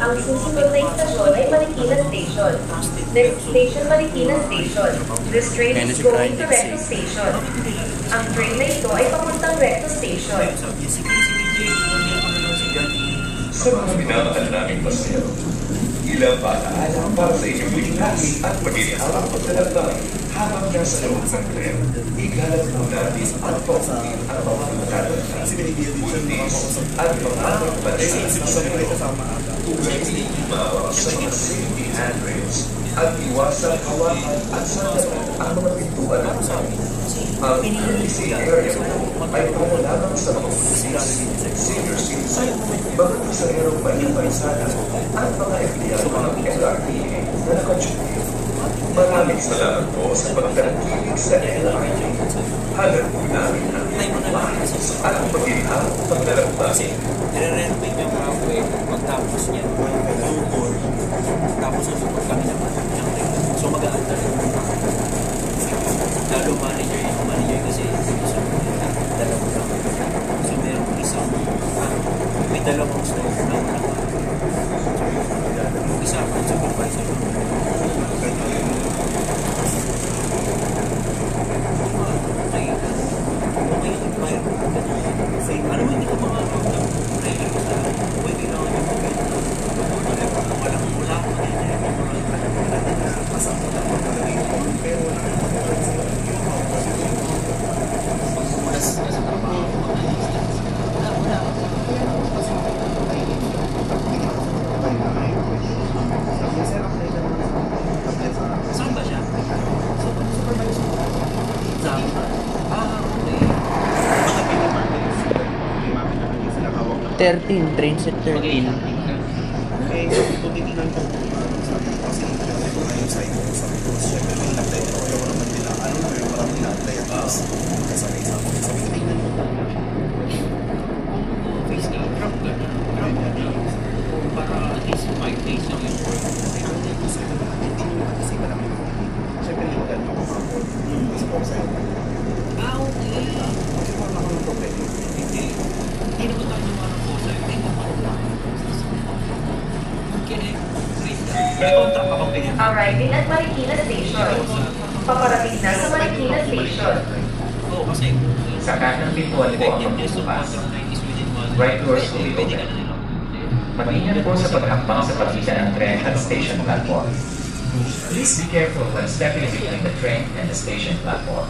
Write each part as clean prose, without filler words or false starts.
Ang susunod na istasyon ay Marikina Station. Next station, Marikina Station. This train is going to Recto Station. Ang train na ito ay papuntang Recto Station. Sa mga minamahal naming pasero, ilang paalaala para sa inyong ligtas at magiging paglalakbay habang nasa loob ng tren. Igalat mo natin ang pagkakin at pagkakalat buntis at mga nagbansa sa ito. Tulad umawa sa mga safety handrails at iwasan hawakan at sandalan ang mga pintuan ng namin. Ang courtesy area mo ay para lamang sa mga business, senior citizen, mga pasaherong may paisana at mga empleyado ng LRTA na nakaduty. Maraming salamat po sa pagtangkilik sa LRTA. Hanap po namin ang pagmamahal at pagkilahang paglalakbay. Nire-renovate yung halfway pagtapos niya. Tapos susupot kami naman ng rin. So mag-aan talaga. Lalo manager kasi dalawang lang. So meron isang may dalawang store na unang isa pa supervisor. Ano mo hindi ka makakawag saan ba siya? Ah, 13, train set 13. Eh, so titinan ko kasi ito na yung side ko sa ito. Siyempre, may naplay ko yung naman nila. Ano na yung parang nila-apply at tapos kasabay sa ako. So, tingnan mo. Face ka, drop ka na. Drop ka na. Para at least 5 days lang yung work. Hindi nyo naman kasi parang siyempre, limutan ako makapon. Kasi po sa'yo. Okay. Kasi parang ako ng problema. Hindi. Hindi naman tayo naman ang boss. Ay, hindi naman ako. Kaya, wait. May contract akong pinag- Arriving at Marikina Station. Paparating na sa Marikina Station. Oo, kasi Sa kanang pintuan po ang pagbubukas. Right doors will be open. Mag-ingat po sa paghakbang sa pagitan ng tren at station platform. Please be careful when stepping between the train and the station platform.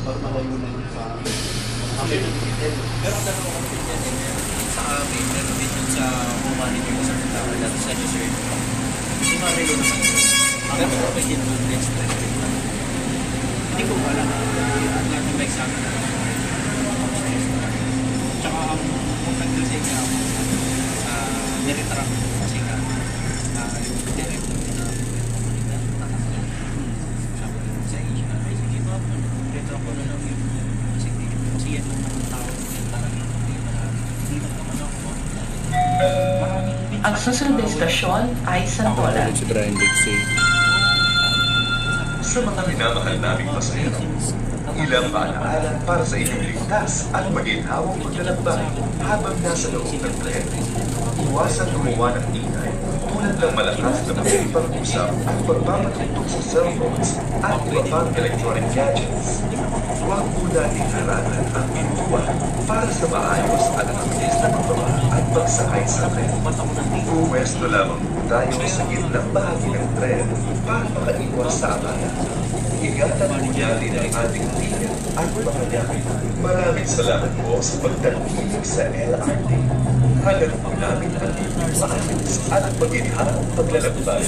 Parang malayo na yung sa pero ang dalawa ko sa amin, meron din yun sa manager ko sa Tower dati sa user. Hindi marilo naman yun. Pero okay din yung next time. Hindi ko alam. Lahat ng may exam na tsaka ang contact kasi nga sa nire-track kasi nga yung direct na komunidad sabi ko sa Asia ay sige ba retrack ko na lang yun kasi yan ang tao hindi naman ako Ang susunod na istasyon ay Santolan. Si Brian Dixie. Sa mga minamahal naming pasahero, ilang paalaala para sa inyong ligtas at maginhawang paglalakbay habang nasa loob ng tren. Iwasan gumawa ng ingay tulad ng malakas na pag-usap at pagpapatugtog sa cellphones at iba pang electronic gadgets. Huwag po nating harangan ang pintuan para sa maayos at mabilis na pagbaba at pagsakay sa tren. Pumwesto lamang po tayo sa gitnang bahagi ng tren para makaiwas sa abala. Ingatan po natin ang ating linya at mga gamit. Maraming salamat po sa pagtangkilik sa LRT. Hanggang po namin ang inyong maayos at maginhawang paglalakbay.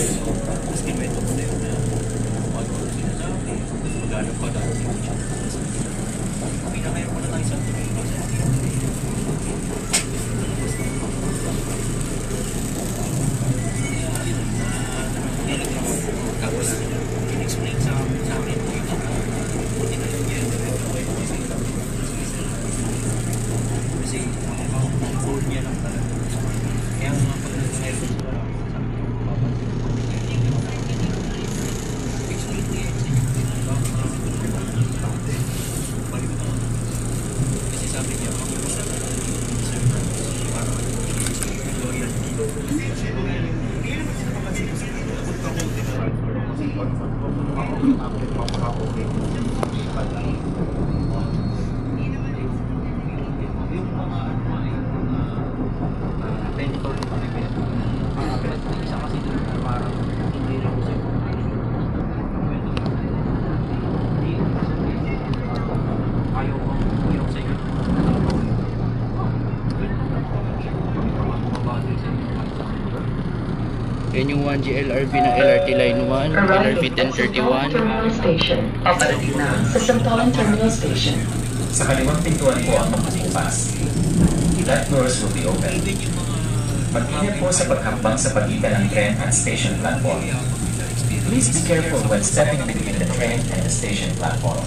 Yan yung 1G LRV ng LRT Line 1, LRV Arriving at Santolan 1031. Terminal Station. Paparating na sa Santolan Terminal Station. Sa kaliwang pintuan po ang magbubukas. Flat doors will be open. Mag-ingat po sa paghambang sa pagitan ng tren at station platform. Please be careful when stepping between the train and the station platform.